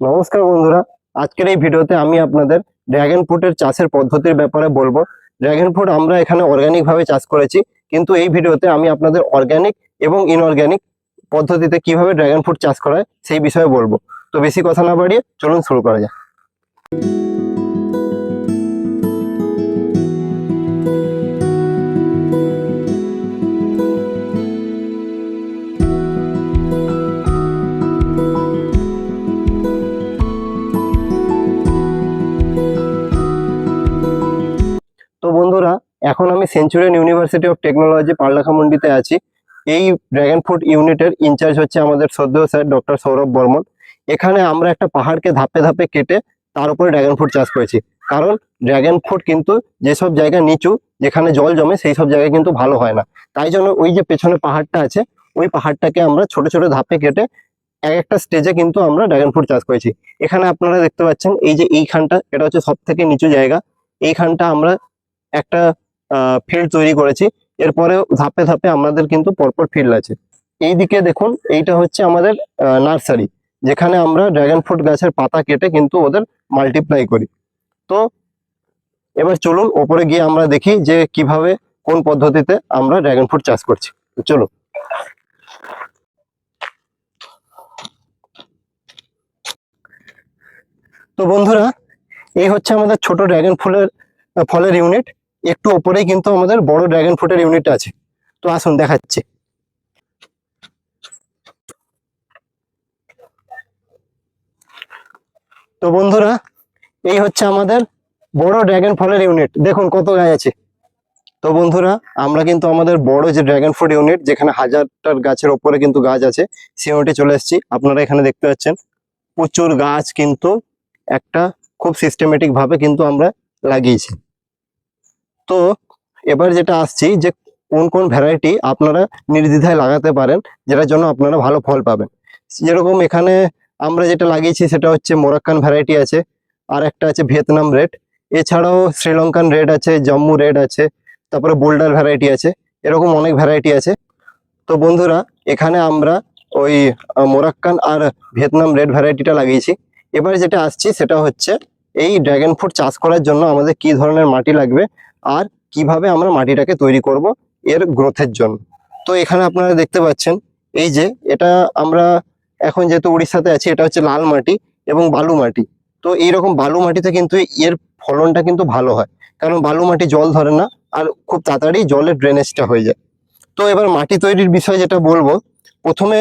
নমস্কার বন্ধুরা, আজকের এই ভিডিওতে আমি আপনাদের ড্রাগন ফ্রুটের চাষের পদ্ধতির ব্যাপারে বলবো। ড্রাগন ফ্রুট আমরা এখানে অর্গানিক ভাবে চাষ করেছি, কিন্তু এই ভিডিওতে আমি আপনাদের অর্গানিক এবং ইনঅর্গানিক পদ্ধতিতে কিভাবে ড্রাগন ফ্রুট চাষ করা হয় সেই বিষয়ে বলবো। তো বেশি কথা না বাড়িয়ে চলুন শুরু করা যাক। তো বন্ধুরা, এখন আমি সেঞ্চুরিয়ান ইউনিভার্সিটি অফ টেকনোলজি পারলাখামুন্ডিতে আছি। এই ড্রাগন ফ্রুট ইউনিটের ইনচার্জ হচ্ছে আমাদের শ্রদ্ধেয় স্যার ডক্টর সৌরভ বর্মন। এখানে আমরা একটা পাহাড়কে ধাপে ধাপে কেটে তার উপরে ড্রাগন ফ্রুট চাষ করেছি। কারণ ড্রাগন ফ্রুট কিন্তু যেসব জায়গা নিচু, যেখানে জল জমে, সেই সব জায়গায় কিন্তু ভালো হয় না। তাই জন্য ওই যে পেছনে পাহাড়টা আছে, ওই পাহাড়টাকে আমরা ছোট ছোট ধাপে কেটে এক একটা স্টেজে কিন্তু আমরা ড্রাগন ফ্রুট চাষ করেছি। এখানে আপনারা দেখতে পাচ্ছেন, এই যে এইখানটা, এটা হচ্ছে সব থেকে নিচু জায়গা। এইখানটা আমরা একটা ফিল্ড তৈরি করেছি। এরপরে ধাপে ধাপে আমাদের কিন্তু পরপর ফিল্ড আছে। এইদিকে দেখুন, এইটা হচ্ছে আমাদের নার্সারি, যেখানে আমরা ড্রাগন ফ্রুট গাছের পাতা কেটে কিন্তু ওদের মাল্টিপ্লাই করি। তো এবার চলুন ওপরে গিয়ে আমরা দেখি যে কিভাবে, কোন পদ্ধতিতে আমরা ড্রাগন ফ্রুট চাষ করছি। তো চলুন। তো বন্ধুরা, এই হচ্ছে আমাদের ছোট ড্রাগন ফলের ইউনিট। একটু ওপরেই কিন্তু আমাদের বড় ড্রাগন ফ্রুটের ইউনিট আছে। তো আসুন দেখাচ্ছি। তো বন্ধুরা, এই হচ্ছে আমাদের বড় ড্রাগন ফলের ইউনিট। দেখুন কত গাছ আছে। তো বন্ধুরা, আমরা কিন্তু আমাদের বড় যে ড্রাগন ফ্রুট ইউনিট, যেখানে হাজারটার গাছের ওপরে কিন্তু গাছ আছে, সেই ইউনিটে চলে এসেছি। আপনারা এখানে দেখতে পাচ্ছেন প্রচুর গাছ কিন্তু একটা খুব সিস্টেমেটিক ভাবে কিন্তু আমরা লাগিয়েছি। তো এবার যেটা আসছি, যে কোন কোন ভ্যারাইটি আপনারা নির্দ্বিধায় লাগাতে পারেন, যেটার জন্য আপনারা ভালো ফল পাবেন। যেরকম এখানে আমরা যেটা লাগিয়েছি সেটা হচ্ছে মোরাক্কান ভ্যারাইটি আছে, আর একটা আছে ভিয়েতনাম রেড, এছাড়াও শ্রীলঙ্কান রেড আছে, জম্মু রেড আছে, তারপরে বোল্ডার ভ্যারাইটি আছে, এরকম অনেক ভ্যারাইটি আছে। তো বন্ধুরা, এখানে আমরা ওই মোরাক্কান আর ভিয়েতনাম রেড ভ্যারাইটিটা লাগিয়েছি। এবার যেটা আসছি সেটা হচ্ছে এই ড্রাগন ফ্রুট চাষ করার জন্য আমাদের কি ধরনের মাটি লাগবে, আর কিভাবে আমরা মাটিটাকে তৈরি করব এর গ্রোথের জন্য। তো এখানে আপনারা দেখতে পাচ্ছেন, এই যে এটা আমরা এখন যেহেতু উড়িষ্যাতে আছি, এটা হচ্ছে লাল মাটি এবং বালু মাটি। তো এইরকম বালু মাটিতে কিন্তু এর ফলনটা কিন্তু ভালো হয়, কারণ বালু মাটি জল ধরে না, আর খুব তাড়াতাড়ি জলের ড্রেনেজটা হয়ে যায়। তো এবার মাটি তৈরির বিষয়ে যেটা বলবো, প্রথমে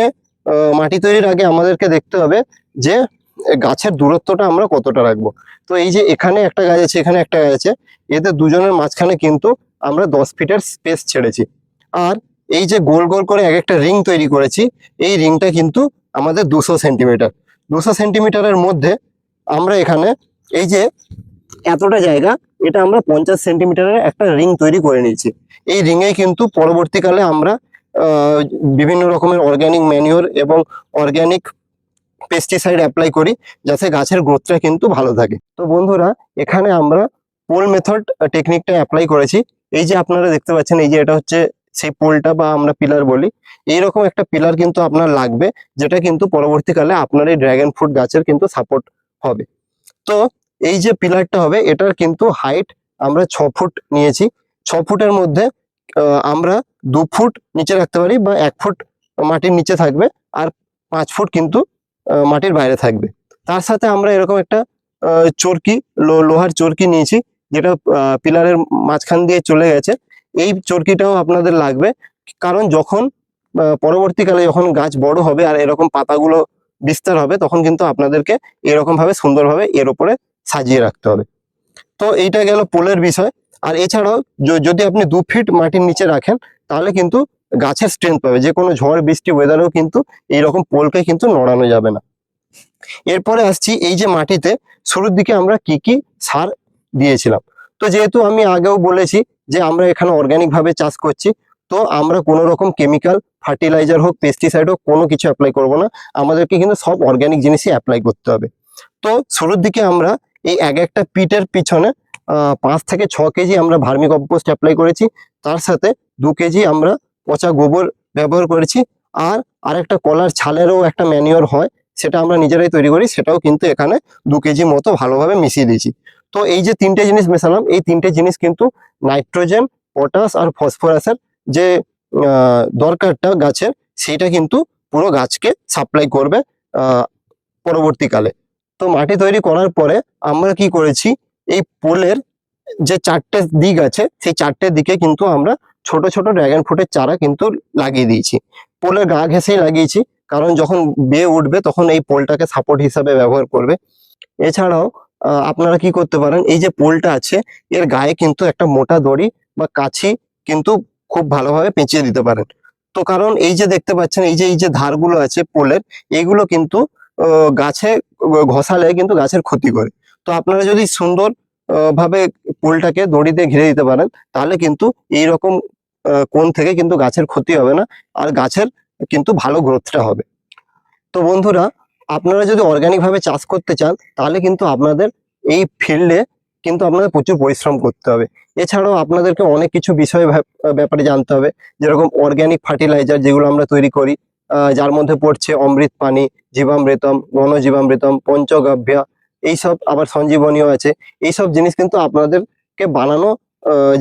মাটি তৈরির আগে আমাদেরকে দেখতে হবে যে গাছের দূরত্বটা আমরা কতটা রাখবো। তো এই যে এখানে একটা গাছ আছে, এখানে একটা গাছ আছে, এদের দুজনের মাঝখানে কিন্তু আমরা 10 ফিটের স্পেস ছেড়েছি। আর এই যে গোল গোল করে এক একটা রিং তৈরি করেছি, এই রিংটা কিন্তু আমাদের 200 সেন্টিমিটার। 200 সেন্টিমিটারের মধ্যে আমরা এখানে এই যে এতটা জায়গা, এটা আমরা 50 সেন্টিমিটারের একটা রিং তৈরি করে নিয়েছি। এই রিঙে কিন্তু পরবর্তীকালে আমরা বিভিন্ন রকমের অর্গ্যানিক ম্যানিওর এবং অর্গ্যানিক পেস্টিসাইড অ্যাপ্লাই করি, যাতে গাছের গ্রোথটা কিন্তু ভালো থাকে। তো বন্ধুরা, এখানে আমরা পোল মেথড টেকনিকটা অ্যাপ্লাই করেছি। এই যে আপনারা দেখতে পাচ্ছেন, এই যে এটা হচ্ছে সেই পোলটা, বা আমরা পিলার বলি। এইরকম একটা পিলার কিন্তু আপনার লাগবে, যেটা কিন্তু পরবর্তীকালে আপনার এই ড্রাগন ফ্রুট গাছের কিন্তু সাপোর্ট হবে। তো এই যে পিলারটা হবে, এটার কিন্তু হাইট আমরা 6 ফুট নিয়েছি। 6 ফুটের মধ্যে আমরা 2 ফুট নিচে রাখতে পারি, বা 1 ফুট মাটির নিচে থাকবে, আর 5 ফুট কিন্তু মাটির বাইরে থাকবে। তার সাথে আমরা এরকম একটা চরকি, লোহার চরকি নিয়েছি, যেটা পিলারের মাঝখান দিয়ে চলে গেছে। এই চরকিটাও আপনাদের লাগবে, কারণ যখন পরবর্তীকালে যখন গাছ বড় হবে আর এরকম পাতাগুলো বিস্তার হবে, তখন কিন্তু আপনাদেরকে এরকম ভাবে সুন্দরভাবে এর উপরে সাজিয়ে রাখতে হবে। তো এইটা গেল পোলের বিষয়। আর এছাড়াও যদি আপনি 2 ফিট মাটির নিচে রাখেন, তাহলে কিন্তু গাছের স্ট্রেংথ পাবে। যে কোনো ঝড় বৃষ্টি ওয়েদারেও কিন্তু এইরকম পোলকে কিন্তু নড়ানো যাবে না। এরপরে আসছি, এই যে মাটিতে শুরুর দিকে আমরা কি কি সার দিয়েছিলাম। তো যেহেতু আমি আগেও বলেছি যে আমরা এখানে অর্গানিক ভাবে চাষ করছি, তো আমরা কোনো রকম কেমিক্যাল ফার্টিলাইজার হোক, পেস্টিসাইড হোক, কোনো কিছু অ্যাপ্লাই করব না। আমাদেরকে কিন্তু সব অর্গানিক জিনিসই অ্যাপ্লাই করতে হবে। তো শুরুর দিকে আমরা এই এক একটা পিটের পিছনে 5 থেকে 6 কেজি আমরা ভার্মি কম্পোস্ট অ্যাপ্লাই করেছি। তার সাথে 2 কেজি আমরা পচা গোবর ব্যবহার করেছি। আর আরেকটা কলার ছালেরও একটা ম্যানিওর হয়, সেটা আমরা নিজেরাই তৈরি করি, সেটাও কিন্তু এখানে 2 কেজি মতো ভালোভাবে মিশিয়ে দিয়েছি। তো এই যে 3টে জিনিস মেশালাম, এই 3টে জিনিস কিন্তু নাইট্রোজেন, পটাশ আর ফসফরাসের যে দরকারটা গাছের, সেইটা কিন্তু পুরো গাছকে সাপ্লাই করবে পরবর্তীকালে। তো মাটি তৈরি করার পরে আমরা কি করেছি, এই পোলের যে 4টে দিক আছে, সেই 4টে দিকে কিন্তু আমরা ছোট ছোট ড্রাগন ফ্রুটের চারা কিন্তু লাগিয়ে দিয়েছি। পোলের গা ঘেঁষেই লাগিয়েছি, কারণ যখন বেয়ে উঠবে তখন এই পোলটাকে সাপোর্ট হিসাবে ব্যবহার করবে। এছাড়াও আপনারা কি করতে পারেন, এই যে পোলটা আছে এর গায়ে কিন্তু একটা মোটা দড়ি বা কাছি কিন্তু খুব ভালোভাবে পেঁচিয়ে দিতে পারেন। তো কারণ এই যে দেখতে পাচ্ছেন, এই যে ধারগুলো আছে পোলের, এইগুলো কিন্তু গাছে ঘষালে কিন্তু গাছের ক্ষতি করে। তো আপনারা যদি সুন্দর ভাবে পোলটাকে দড়ি দিয়ে ঘিরে দিতে পারেন, তাহলে কিন্তু এইরকম কোণ থেকে কিন্তু গাছের ক্ষতি হবে না, আর গাছের কিন্তু ভালো গ্রোথটা হবে। তো বন্ধুরা, আপনারা যদি অর্গানিক ভাবে চাষ করতে চান, তাহলে কিন্তু আপনাদের এই ফিল্ডে কিন্তু আপনাদের প্রচুর পরিশ্রম করতে হবে। এছাড়াও আপনাদেরকে অনেক কিছু বিষয় ব্যাপারে জানতে হবে, যেরকম অর্গানিক ফার্টিলাইজার যেগুলো আমরা তৈরি করি, যার মধ্যে পড়ছে অমৃত পানি, জীবামৃতম, ঘনজীবামৃতম, পঞ্চগভ্যা, এইসব, আবার সঞ্জীবনীয় আছে। এইসব জিনিস কিন্তু আপনাদেরকে বানানো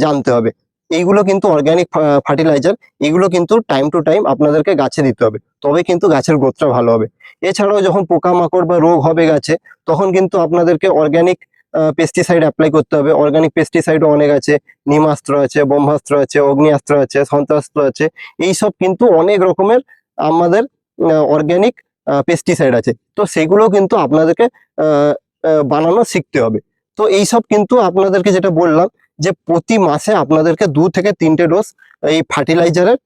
জানতে হবে। এইগুলো কিন্তু অর্গানিক ফার্টিলাইজার, এগুলো কিন্তু টাইম টু টাইম আপনাদেরকে গাছে দিতে হবে, তবে কিন্তু গাছের গ্রোথটা ভালো হবে। এছাড়াও যখন পোকামাকড় বা রোগ হবে গাছে, তখন কিন্তু আপনাদেরকে অর্গানিক পেস্টিসাইড অ্যাপ্লাই করতে হবে। অর্গানিক পেস্টিসাইডও অনেক আছে, নিমাস্ত্র আছে, ব্রহ্মাস্ত্র আছে, অগ্নিয়াস্ত্র আছে, সন্ত্রাস্ত্র আছে। এইসব কিন্তু অনেক রকমের আমাদের অর্গানিক পেস্টিসাইড আছে। তো সেগুলো কিন্তু আপনাদেরকে বানানো শিখতে হবে। তো এইসব কিন্তু আপনাদেরকে যেটা বললাম, যে প্রতি মাসে আপনাদেরকে 2 থেকে 3টে ডোজ এই ফার্টিলাইজারের,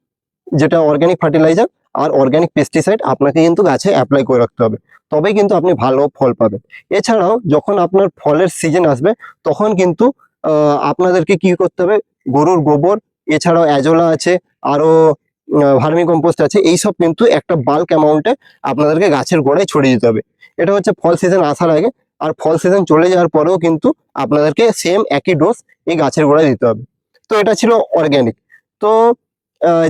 যেটা অর্গানিক ফার্টিলাইজার আর অর্গানিক পেস্টিসাইড, আপনাকে কিন্তু গাছে অ্যাপ্লাই করে রাখতে হবে, তবেই কিন্তু আপনি ভালো ফল পাবেন। এছাড়াও যখন আপনার ফলের সিজন আসবে, তখন কিন্তু আপনাদেরকে কি করতে হবে, গরুর গোবর, এছাড়াও অ্যাজোলা আছে, আরো ভার্মি কম্পোস্ট আছে, এইসব কিন্তু একটা বাল্ক অ্যামাউন্টে আপনাদেরকে গাছের গোড়ায় ছড়িয়ে দিতে হবে। এটা হচ্ছে ফল সিজন আসার আগে। আর ফল সিজন চলে যাওয়ার পরেও কিন্তু আপনাদেরকে সেম একই ডোজ এই গাছের গোড়ায় দিতে হবে। তো এটা ছিল অর্গানিক। তো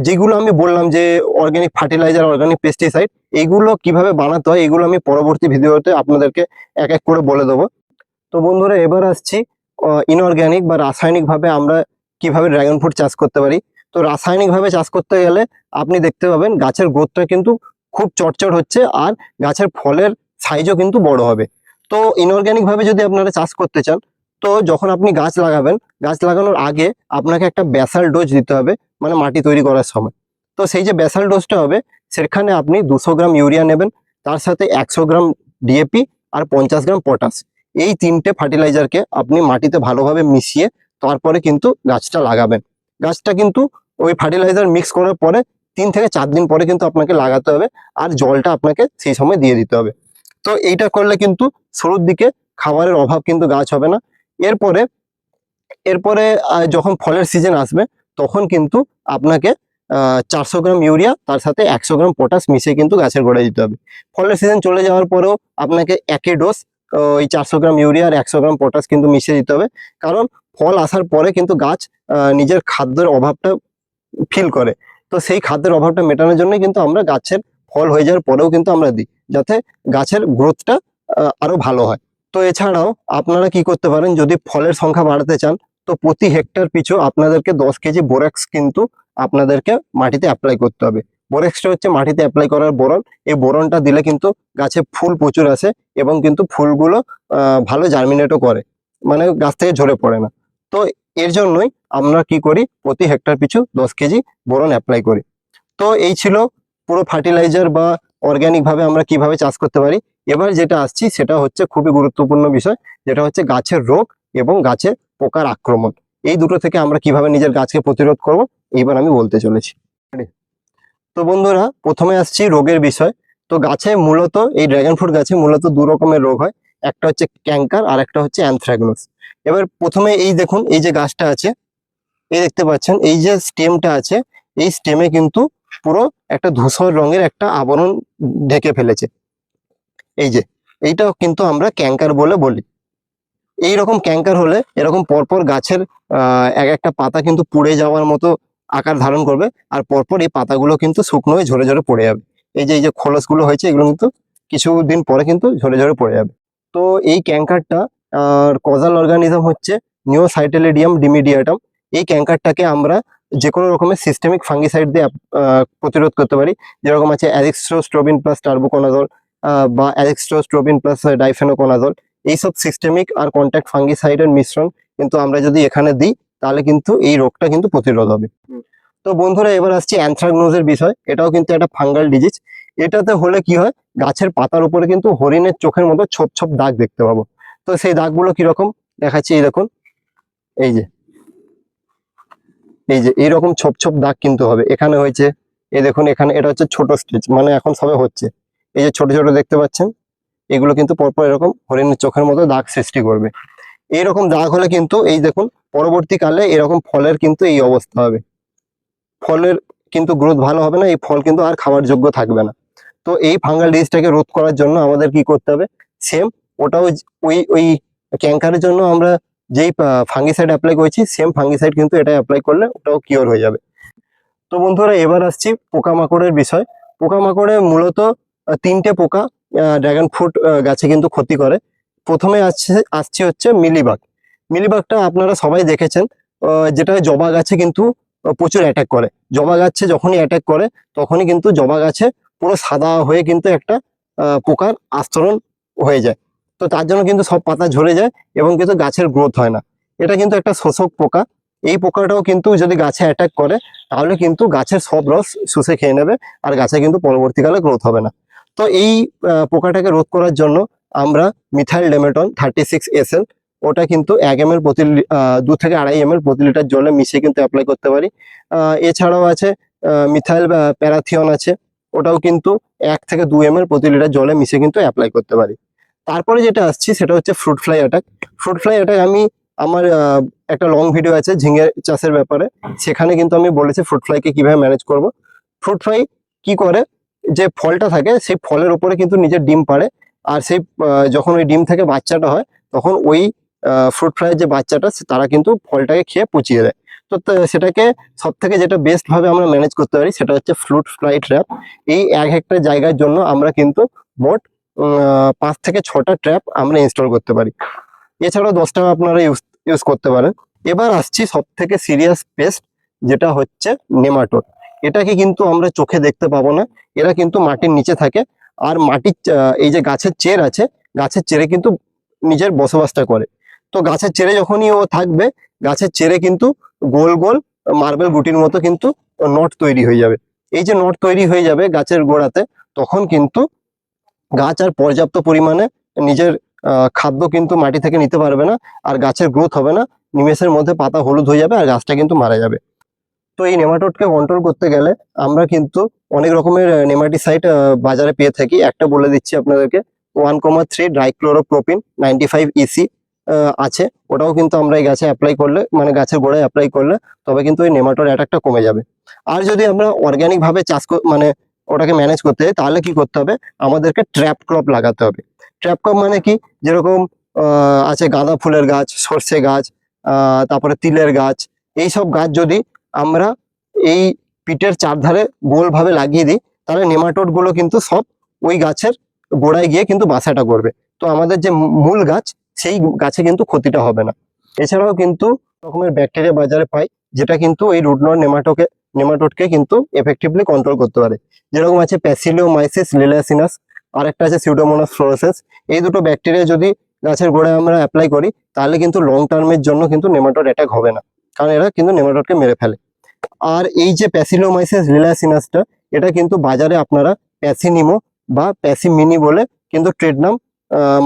যেগুলো আমি বললাম যে অর্গানিক ফার্টিলাইজার, অর্গানিক পেস্টিসাইড, এগুলো কিভাবে বানাতে হয়, এগুলো আমি পরবর্তী ভিডিওতে আপনাদেরকে এক এক করে বলে দেবো। তো বন্ধুরা, এবার আসছি ইনঅর্গানিক বা রাসায়নিক ভাবে আমরা কিভাবে ড্রাগন ফ্রুট চাষ করতে পারি। তো রাসায়নিক ভাবে চাষ করতে গেলে আপনি দেখতে পাবেন গাছের গ্রোথটা কিন্তু খুব চটচট হচ্ছে, আর গাছের ফলের সাইজও কিন্তু বড় হবে। তো ইনঅর্গানিক ভাবে যদি আপনারা চাষ করতে চান, তো যখন আপনি গাছ লাগাবেন, গাছ লাগানোর আগে আপনাকে একটা বেসাল ডোজ দিতে হবে, মানে মাটি তৈরি করার সময়। তো সেই যে বেসাল ডোজটা হবে, সেখানে আপনি 200 গ্রাম ইউরিয়া নেবেন, তার সাথে 100 গ্রাম ডিএপি আর 50 গ্রাম পটাশ। এই 3টে ফার্টিলাইজারকে আপনি মাটিতে ভালোভাবে মিশিয়ে তারপরে কিন্তু গাছটা লাগাবেন। গাছটা কিন্তু ওই ফার্টিলাইজার মিক্স করার পরে 3 থেকে 4 দিন পরে কিন্তু আপনাকে লাগাতে হবে, আর জলটা আপনাকে সেই সময় দিয়ে দিতে হবে। তো এইটা করলে কিন্তু শুরুর দিকে খাবারের অভাব কিন্তু গাছ হবে না। এরপরে এরপরে যখন ফলের সিজন আসবে, তখন কিন্তু আপনাকে 400 গ্রাম ইউরিয়া তার সাথে 100 গ্রাম পটাশ মিশিয়ে কিন্তু গাছের গোড়ায় দিতে হবে। ফলের সিজন চলে যাওয়ার পরেও আপনাকে একই ডোজ ওই 400 গ্রাম ইউরিয়া আর 100 গ্রাম পটাশ কিন্তু মিশিয়ে দিতে হবে। কারণ ফল আসার পরে কিন্তু গাছ নিজের খাদ্যের অভাবটা ফিল করে। তো সেই খাদ্যের অভাবটা মেটানোর জন্য কিন্তু আমরা গাছের ফল হয়ে যাওয়ার পরেও কিন্তু আমরা দিই, যাতে গাছের গ্রোথটা আরো ভালো হয়। তো এছাড়াও আপনারা কি করতে পারেন, যদি ফলের সংখ্যা বাড়াতে চান, তো প্রতি হেক্টর পিছু আপনাদেরকে 10 কেজি বোরেক্স কিন্তু আপনাদেরকে মাটিতে অ্যাপ্লাই করতে হবে। বোরেক্সটা হচ্ছে মাটিতে অ্যাপ্লাই করার বোরন। এই বোরনটা দিলে কিন্তু গাছে ফুল প্রচুর আসে, এবং কিন্তু ফুলগুলো ভালো জার্মিনেটও করে, মানে গাছ থেকে ঝরে পড়ে না। তো এর জন্যই আমরা কি করি, প্রতি হেক্টর পিছু 10 কেজি বোরন অ্যাপ্লাই করি। তো এই ছিল পুরো ফার্টিলাইজার বা অর্গানিক ভাবে আমরা কিভাবে চাষ করতে পারি। এবার যেটা আসছি সেটা হচ্ছে খুবই গুরুত্বপূর্ণ বিষয়, যেটা হচ্ছে গাছের রোগ এবং গাছের পোকার আক্রমণ। এই দুটো থেকে আমরা কিভাবে নিজের গাছকে প্রতিরোধ করব, এইবার আমি বলতে চলেছি। তো বন্ধুরা, প্রথমে আসছি রোগের বিষয়। তো গাছে মূলত, এই ড্রাগন ফ্রুট গাছে মূলত 2 রকমের রোগ হয়, একটা হচ্ছে ক্যাঙ্কার আর একটা হচ্ছে অ্যানথ্রাকনোস। এবার প্রথমে এই দেখুন, এই যে গাছটা আছে, এই দেখতে পাচ্ছেন, এই যে স্টেমটা আছে, এই স্টেমে কিন্তু পুরো একটা ধূসর রঙের একটা আবরণ ঢেকে ফেলেছে। এই যে এইটাও কিন্তু আমরা ক্যাঙ্কার বলে বলি। এই রকম ক্যাঙ্কার হলে এরকম পরপর গাছের এক একটা পাতা কিন্তু পুড়ে যাওয়ার মতো আকার ধারণ করবে, আর পরপর এই পাতাগুলো কিন্তু শুকনো হয়ে ঝরে ঝরে পড়ে যাবে। এই যে খোলসগুলো হয়েছে, এগুলো কিন্তু কিছুদিন পরে কিন্তু ঝরে ঝরে পড়ে যাবে। তো এই ক্যাঙ্কারটা কজাল অর্গানিজম হচ্ছে নিওসাইটেলিডিয়াম ডিমিডিয়াটাম। এই ক্যাঙ্কারটাকে আমরা যে কোনো রকমের সিস্টেমিক ফাঙ্গিসাইড দিয়ে প্রতিরোধ করতে পারি। যেরকম আছে অ্যাজিক্সট্রোস্ট্রোবিন প্লাস টার্বোকোনাজল বা অ্যাজিক্সট্রোস্ট্রোবিন প্লাস ডাইফেনোকোনাজল। এইসব সিস্টেমিক আর কন্ট্যাক্ট ফাঙ্গিসাইডের মিশ্রণ কিন্তু আমরা যদি এখানে দিই তাহলে কিন্তু এই রোগটা কিন্তু প্রতিরোধ হবে। তো বন্ধুরা এবার আসছি অ্যানথ্রাকনোজের বিষয়। এটাও কিন্তু একটা ফাঙ্গাল ডিজিজ। এটাতে হলে কি হয়, গাছের পাতার উপরে কিন্তু হরিণের চোখের মতো ছোপ ছোপ দাগ দেখতে পাবো। তো সেই দাগগুলো কিরকম দেখাচ্ছি, এই দেখুন, এই যে এইরকম ছোপ ছোপ দাগ কিন্তু হবে। এখানে হয়েছে, এই দেখুন এখানে, এটা হচ্ছে ছোট স্টেজ, মানে এখন সবে হচ্ছে। এই যে ছোট ছোট দেখতে পাচ্ছেন, এগুলো কিন্তু পরপর এরকম হরিণের চোখের মতো দাগ সৃষ্টি করবে। এইরকম দাগ হলে কিন্তু এই দেখুন পরবর্তীকালে এরকম ফলের কিন্তু এই অবস্থা হবে। ফলের কিন্তু গ্রোথ ভালো হবে না, এই ফল কিন্তু আর খাওয়ার যোগ্য থাকবে না। তো এই ফাঙ্গাল ডিজিজটাকে রোধ করার জন্য আমাদের কি করতে হবে, সেম ওটাও ওই ওই ক্যাঙ্কারের জন্য আমরা যেই ফাঙ্গিসাইড অ্যাপ্লাই করেছি, সেম ফাঙ্গিসাইড কিন্তু এটা অ্যাপ্লাই করলে ওটাও কিওর হয়ে যাবে। তো বন্ধুরা এবার আসছি পোকামাকড়ের বিষয়। পোকামাকড়ে মূলত তিনটে পোকা ড্রাগন ফ্রুট গাছে কিন্তু ক্ষতি করে। প্রথমে আসছে হচ্ছে মিলিবাগ। মিলিবাগটা আপনারা সবাই দেখেছেন, যেটা জবা গাছে কিন্তু প্রচুর অ্যাটাক করে। জবা গাছে যখনই অ্যাটাক করে তখনই কিন্তু জবা গাছে পুরো সাদা হয়ে কিন্তু একটা পোকার আস্তরণ হয়ে যায়। তো তার জন্য কিন্তু সব পাতা ঝরে যায় এবং কিন্তু গাছের গ্রোথ হয় না। এটা কিন্তু একটা শোষক পোকা। এই পোকাটাও কিন্তু যদি গাছে অ্যাটাক করে তাহলে কিন্তু গাছের সব রস শুষে খেয়ে নেবে, আর গাছে কিন্তু পরবর্তীকালে গ্রোথ হবে না। তো এই পোকাটাকে রোধ করার জন্য আমরা মিথাইল ডেমেটন 36 SL, ওটা কিন্তু 1 ml প্রতি 2 থেকে 2.5 ml প্রতি লিটার জলে মিশিয়ে কিন্তু অ্যাপ্লাই করতে পারি। এছাড়াও আছে মিথাইল প্যারাথিয়ন আছে, ওটাও কিন্তু 1 থেকে 2 ml প্রতি লিটার জলে মিশিয়ে কিন্তু অ্যাপ্লাই করতে পারি। তারপরে যেটা আসছি সেটা হচ্ছে fruit fly attack. Fruit fly attack আমি আমার একটা লং ভিডিও আছে ঝিঙে চাষের ব্যাপারে, সেখানে কিন্তু আমি বলেছি ফ্রুট ফ্লাইকে কিভাবে ম্যানেজ করব। ফ্রুট ফ্লাই কি করে, যে ফলটা থাকে সেই ফলের উপরে কিন্তু নিজের ডিম পাড়ে, আর সেই যখন ওই ডিম থেকে বাচ্চাটা হয় তখন ওই ফ্রুট ফ্লাইয়ের যে বাচ্চাটা তারা কিন্তু ফলটাকে খেয়ে পচিয়ে দেয়। তো সেটাকে সব থেকে যেটা বেস্ট ভাবে আমরা ম্যানেজ করতে পারি সেটা হচ্ছে ফ্রুট ফ্লাই ট্র্যাপ। এই এক একটা জায়গার জন্য আমরা কিন্তু মোট 5 থেকে 6টা ট্র্যাপ আমরা ইনস্টল করতে পারি। এছাড়াও 10টা আপনারা ইউজ করতে পারেন। এবার আসছি সব থেকে সিরিয়াস পেস্ট, যেটা হচ্ছে নেমাটোড। এটাকে কিন্তু আমরা চোখে দেখতে পাবো না, এরা কিন্তু মাটির নিচে থাকে। আর মাটির এই যে গাছের চের আছে, গাছের চেরে কিন্তু নিজের বসবাসটা করে। তো গাছের চেরে যখনই ও থাকবে, গাছের চেরে কিন্তু গোল গোল মার্বেল গুটির মতো কিন্তু নট তৈরি হয়ে যাবে। এই যে নট তৈরি হয়ে যাবে গাছের গোড়াতে, তখন কিন্তু গাছ আর পর্যাপ্ত পরিমাণে নিজের খাদ্য কিন্তু মাটি থেকে নিতে পারবে না, আর গাছের গ্রোথ হবে না। নিমেষের মধ্যে পাতা হলুদ হয়ে যাবে আর গাছটা কিন্তু মারা যাবে। তো এই নেমাটোডকে কন্ট্রোল করতে গেলে আমরা কিন্তু অনেক রকমের নেমাটিসাইড বাজারে পেয়ে থাকি। একটা বলে দিচ্ছি আপনাদেরকে, 1,3 ডাইক্লোরোপ্রোপিন 95 EC আছে। ওটাও কিন্তু আমরা এই গাছে অ্যাপ্লাই করলে, মানে গাছের গোড়ায় অ্যাপ্লাই করলে তবে কিন্তু এই নেমাটোড অ্যাটাকটা কমে যাবে। আর যদি আমরা অর্গানিক ভাবে মানে ওটাকে ম্যানেজ করতে চাই তাহলে কি করতে হবে, আমাদেরকে ট্র্যাপ ক্রপ লাগাতে হবে। ট্র্যাপ ক্রপ মানে কি, যেরকম আছে গাঁদা ফুলের গাছ, সর্ষে গাছ, তারপরে তিলের গাছ। এই সব গাছ যদি আমরা এই পিটের চারধারে গোলভাবে লাগিয়ে দিই তাহলে নেমাটোড গুলো কিন্তু সব ওই গাছের গোড়ায় গিয়ে কিন্তু বাসাটা করবে। তো আমাদের যে মূল গাছ, সেই গাছে কিন্তু ক্ষতিটা হবে না। এছাড়াও কিন্তু রকমের ব্যাকটেরিয়া বাজারে পাই, যেটা কিন্তু এই রুটনট নেমাটোডকে কিন্তু এফেক্টিভলি কন্ট্রোল করতে পারে। যেরকম আছে প্যাসিলিওমাইসিস লিলিয়াসিনাস, আর একটা আছে সিউডোমোনাস ফ্লোরোসেন্স। এই দুটো ব্যাকটেরিয়া যদি গাছের গোড়ায় আমরা অ্যাপ্লাই করি তাহলে কিন্তু লং টার্মের জন্য কিন্তু নেমাটোড অ্যাটাক হবে না, কারণ এরা কিন্তু নেমাটোডকে মেরে ফেলে। আর এই যে প্যাসিলোমাইসিস লিলিয়াসিনাসটা, এটা কিন্তু বাজারে আপনারা প্যাসিনিমো বা প্যাসিমিনি বলে কিন্তু ট্রেড নাম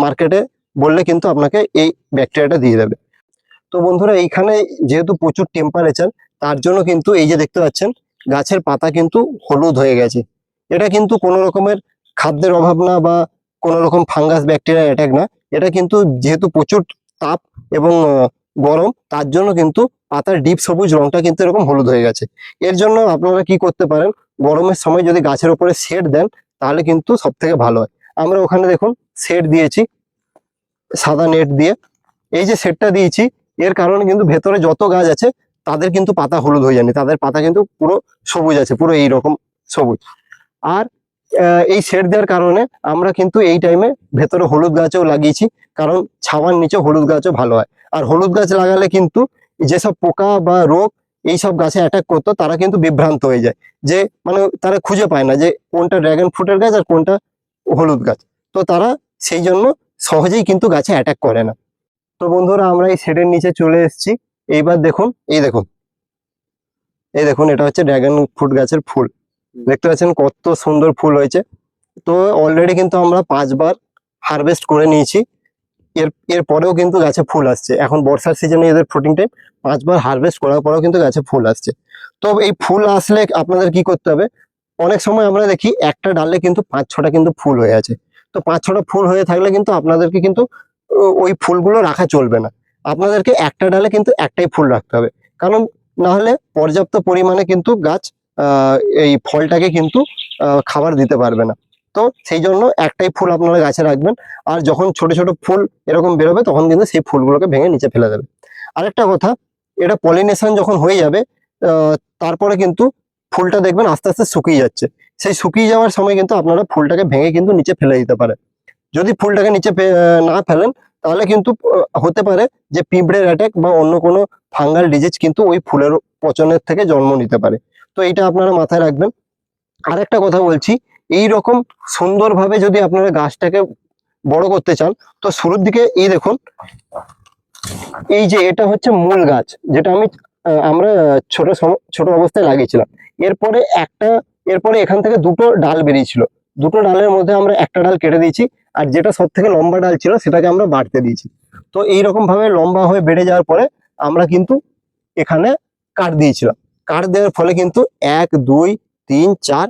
মার্কেটে বললে কিন্তু আপনাকে এই ব্যাকটেরিয়াটা দিয়ে দেবে। তো বন্ধুরা এইখানে যেহেতু প্রচুর টেম্পারেচার, তার জন্য কিন্তু এই যে দেখতে পাচ্ছেন গাছের পাতা কিন্তু হলুদ হয়ে গেছে। এটা কিন্তু কোনো রকমের খাদ্যের অভাব না বা কোনো রকম ফাঙ্গাস ব্যাকটেরিয়া অ্যাটাক না, এটা কিন্তু যেহেতু প্রচুর তাপ এবং গরম, তার জন্য কিন্তু পাতার ডিপ সবুজ রংটা কিন্তু এরকম হলুদ হয়ে গেছে। এর জন্য আপনারা কি করতে পারেন, গরমের সময় যদি গাছের উপরে শেড দেন তাহলে কিন্তু সব থেকে ভালো হয়। আমরা ওখানে দেখুন শেড দিয়েছি সাদা নেট দিয়ে। এই যে শেডটা দিয়েছি এর কারণে কিন্তু ভেতরে যত গাছ আছে তাদের কিন্তু পাতা হলুদ হয়ে যায়নি, তাদের পাতা কিন্তু পুরো সবুজ আছে, পুরো এইরকম সবুজ। আর এই শেড দেওয়ার কারণে আমরা কিন্তু এই টাইমে ভেতরে হলুদ গাছও লাগিয়েছি, কারণ ছাওয়ার নিচে হলুদ গাছও ভালো হয়। আর হলুদ গাছ লাগালে কিন্তু যেসব পোকা বা রোগ এইসব গাছে অ্যাটাক করতো তারা কিন্তু বিভ্রান্ত হয়ে যায়, যে মানে তারা খুঁজে পায় না যে কোনটা ড্রাগন ফ্রুটের গাছ আর কোনটা হলুদ গাছ। তো তারা সেই জন্য সহজেই কিন্তু গাছে অ্যাটাক করে না। তো বন্ধুরা আমরা এই শেডের নিচে চলে এসেছি। এইবার দেখুন, এই দেখুন এটা হচ্ছে ড্রাগন ফ্রুট গাছের ফুল। দেখতে পাচ্ছেন কত সুন্দর ফুল হয়েছে। তো অলরেডি কিন্তু আমরা 5বার হারভেস্ট করে নিয়েছি। এর পরেও কিন্তু গাছে ফুল আসছে। এখন বর্ষার সিজনে এদের ফ্রুটিং টাইম, 5বার হারভেস্ট করার পরেও কিন্তু গাছে ফুল আসছে। তো এই ফুল আসলে আপনাদের কি করতে হবে, অনেক সময় আমরা দেখি একটা ডালে কিন্তু 5-6টা কিন্তু ফুল হয়ে আছে। তো 5-6টা ফুল হয়ে থাকলে কিন্তু আপনাদেরকে কিন্তু ওই ফুলগুলো রাখা চলবে না। আপনাদেরকে একটা ডালে কিন্তু একটাই ফুল রাখতে হবে, কারণ না হলে পর্যাপ্ত পরিমাণে কিন্তু গাছ এই ফলটাকে কিন্তু খাবার দিতে পারবে না। তো সেই জন্য একটাই ফুল আপনারা গাছে রাখবেন। আর যখন ছোট ছোট ফুল এরকম বেরোবে তখন কিন্তু সেই ফুলগুলোকে ভেঙে নিচে ফেলে দেবে। আরেকটা কথা, এটা পলিনেশন যখন হয়ে যাবে তারপরে কিন্তু ফুলটা দেখবেন আস্তে আস্তে শুকিয়ে যাচ্ছে। সেই শুকিয়ে যাওয়ার সময় কিন্তু আপনারা ফুলটাকে ভেঙে কিন্তু নিচে ফেলে দিতে পারেন। যদি ফুলটাকে নিচে না ফেলেন তাহলে কিন্তু হতে পারে যে পিঁপড়ের অ্যাটাক বা অন্য কোনো ফাঙ্গাল ডিজিজ কিন্তু ওই ফুলের পচনের থেকে জন্ম নিতে পারে। তো এইটা আপনারা মাথায় রাখবেন। আরেকটা কথা বলছি, এই রকম সুন্দরভাবে যদি আপনারা গাছটাকে বড় করতে চান, তো শুরুর দিকে এই দেখুন, এই যে এটা হচ্ছে মূল গাছ, যেটা আমরা ছোট অবস্থায় লাগিয়েছিলাম। এরপরে এখান থেকে দুটো ডাল বেরিয়েছিল। দুটো ডালের মধ্যে আমরা একটা ডাল কেটে দিয়েছি, আর যেটা সব থেকে লম্বা ডাল ছিল সেটাকে আমরা বাড়তে দিয়েছি। তো এইরকম ভাবে লম্বা হয়ে বেড়ে যাওয়ার পরে আমরা কিন্তু এখানে কাঠ দিয়েছিলাম। কাঠ দেওয়ার ফলে কিন্তু 1 2 3 4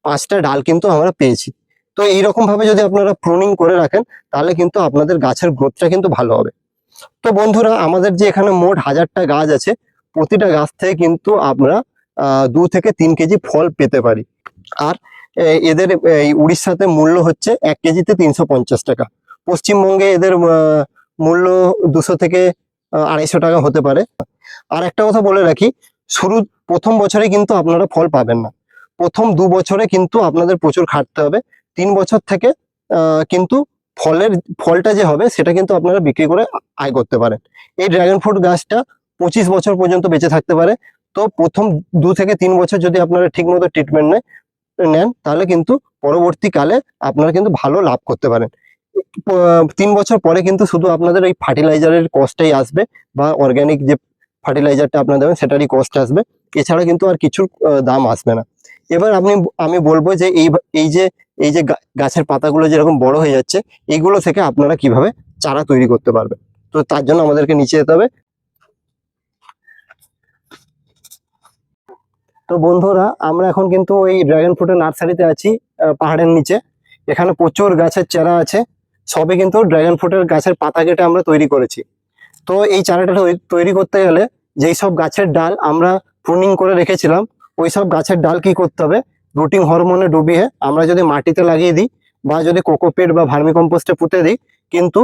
5টা ডাল কিন্তু আমরা পেয়েছি। তো এইরকম ভাবে যদি আপনারা প্রুনিং করে রাখেন তাহলে কিন্তু আপনাদের গাছের গ্রোথটা কিন্তু ভালো হবে। তো বন্ধুরা, আমাদের যে এখানে মোট 1000টা গাছ আছে, প্রতিটা গাছ থেকে কিন্তু আমরা 2 থেকে 3 কেজি ফল পেতে পারি। আর এদের এই উড়িষ্যাতে মূল্য হচ্ছে 1 কেজিতে 350 টাকা। পশ্চিমবঙ্গে এদের মূল্য 200 থেকে 250 টাকা হতে পারে। আর একটা কথা বলে রাখি, প্রথম বছরে কিন্তু আপনারা ফল পাবেন না। প্রথম 2 বছরে কিন্তু আপনাদের প্রচুর খাটতে হবে। 3 বছর থেকে কিন্তু ফলটা যে হবে সেটা কিন্তু আপনারা বিক্রি করে আয় করতে পারেন। এই ড্রাগন ফ্রুট গাছটা 25 বছর পর্যন্ত বেঁচে থাকতে পারে। তো প্রথম 2 থেকে 3 বছর যদি আপনারা ঠিক মতো ট্রিটমেন্ট নেন তাহলে কিন্তু পরবর্তীকালে আপনারা কিন্তু ভালো লাভ করতে পারেন। 3 বছর পরে কিন্তু শুধু আপনাদের এই ফার্টিলাইজারের কস্টটাই আসবে, বা অর্গানিক যে ফার্টিলাইজারটা আপনারা দেবেন সেটারই কস্ট আসবে। এছাড়া কিন্তু আর কিছুর দাম আসবে না। এবার আমি বলবো যে এই যে গাছের পাতাগুলো যেরকম বড় হয়ে যাচ্ছে, এইগুলো থেকে আপনারা কিভাবে চারা তৈরি করতে পারবেন। তো তার জন্য আমাদেরকে নিচে যেতে হবে। তো বন্ধুরা, আমরা এখন কিন্তু ওই ড্রাগন ফ্রুটের নার্সারিতে আছি, পাহাড়ের নিচে। এখানে প্রচুর গাছের চারা আছে। সবে কিন্তু ড্রাগন ফ্রুটের গাছের পাতা কেটে আমরা তৈরি করেছি। তো এই চারাটা তৈরি করতে গেলে যেই সব গাছের ডাল আমরা প্রুনিং করে রেখেছিলাম, ওই সব গাছের ডাল কি করতে হবে, রুটিং হরমোনে ডুবিয়ে আমরা যদি মাটিতে লাগিয়ে দিই বা যদি কোকোপিট বা ভার্মি কম্পোস্টে পুঁতে দিই, কিন্তু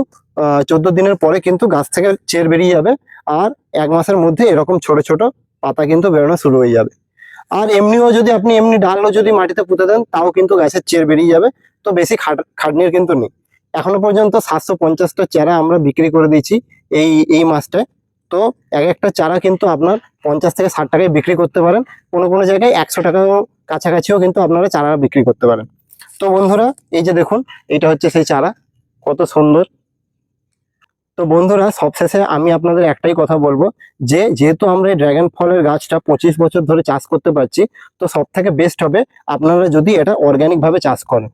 14 দিনের পরে কিন্তু গাছ থেকে চের বেরিয়ে যাবে। আর 1 মাসের মধ্যে এরকম ছোট ছোট পাতা কিন্তু বেরোনো শুরু হয়ে যাবে। আর এমনিও যদি আপনি এমনি ডালও যদি মাটিতে পুঁতে দেন তাও কিন্তু গাছের চের বেরিয়ে যাবে। তো বেশি খাটনির কিন্তু নেই। এখনো পর্যন্ত 750টা চারা আমরা বিক্রি করে দিয়েছি এই মাসটায়। তো একটা চারা কিন্তু আপনার 50 থেকে 60 টাকায় বিক্রি করতে পারেন। কোনো কোনো জায়গায় 100 টাকাও কাছাকাছিও কিন্তু আপনারা চারা বিক্রি করতে পারেন। তো বন্ধুরা, এই যে দেখুন, এটা হচ্ছে সেই চারা, কত সুন্দর। তো বন্ধুরা, সবশেষে আমি আপনাদের একটাই কথা বলবো, যেহেতু আমরা এই ড্রাগন ফলের গাছটা 25 বছর ধরে চাষ করতে পারছি, তো সব থেকে বেস্ট হবে আপনারা যদি এটা অর্গানিক ভাবে চাষ করেন।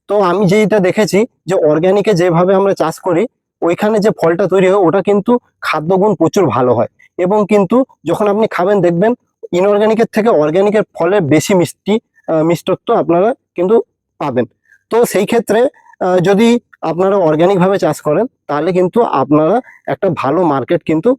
তো আমি যেটা দেখেছি যে অর্গানিকে যেভাবে আমরা চাষ করি, ওইখানে যে ফলটা তৈরি হয় ওটা কিন্তু খাদ্যগুণ প্রচুর ভালো হয়। এবং কিন্তু যখন আপনি খাবেন দেখবেন ইনঅর্গানিকের থেকে অর্গানিকের ফলে বেশি মিষ্টত্ব আপনারা কিন্তু পাবেন। তো সেই ক্ষেত্রে যদি আপনারা অর্গানিক ভাবে চাষ করেন তাহলে কিন্তু আপনারা একটা ভালো মার্কেট কিন্তু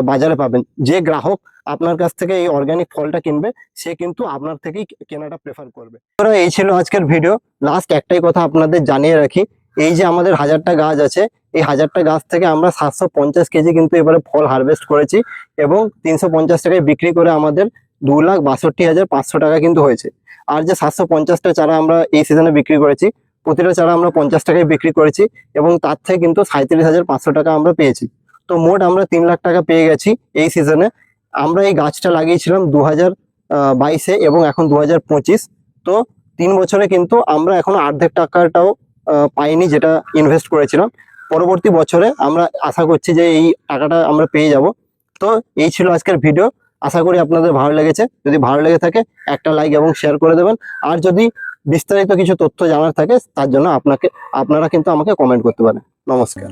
বাজারে পাবেন। যে গ্রাহক আপনার কাছ থেকে এই অর্গানিক ফলটা কিনবে সে কিন্তু আপনার থেকেই কেনাটা প্রেফার করবে। তো এই ছিল আজকের ভিডিও। লাস্ট একটাই কথা আপনাদের জানিয়ে রাখি, এই যে আমাদের 1000টা গাছ আছে, এই 1000টা গাছ থেকে আমরা 750 কেজি কিন্তু এবারে ফল হারভেস্ট করেছি এবং 350 টাকায় বিক্রি করে আমাদের 2,62,500 টাকা কিন্তু হয়েছে। আর যে 750টা চারা আমরা এই সিজনে বিক্রি করেছি, প্রতিটা চারা আমরা 50 টাকায় বিক্রি করেছি এবং তার থেকে কিন্তু 37,500 টাকা আমরা পেয়েছি। তো মোট আমরা 3 লাখ টাকা পেয়ে গেছি এই সিজনে। আমরা এই গাছটা লাগিয়েছিলাম 2022-এ এবং এখন 2025। তো 3 বছরে কিন্তু আমরা এখনো অর্ধেক টাকাটাও পাইনি যেটা ইনভেস্ট করেছিলাম। পরবর্তী বছরে আমরা আশা করছি যে এই টাকাটা আমরা পেয়ে যাব। তো এই ছিল আজকের ভিডিও। আশা করি আপনাদের ভালো লেগেছে। যদি ভালো লেগে থাকে একটা লাইক এবং শেয়ার করে দেবেন। আর যদি বিস্তারিত কিছু তথ্য জানার থাকে তার জন্য আপনারা কিন্তু আমাকে কমেন্ট করতে পারেন। নমস্কার।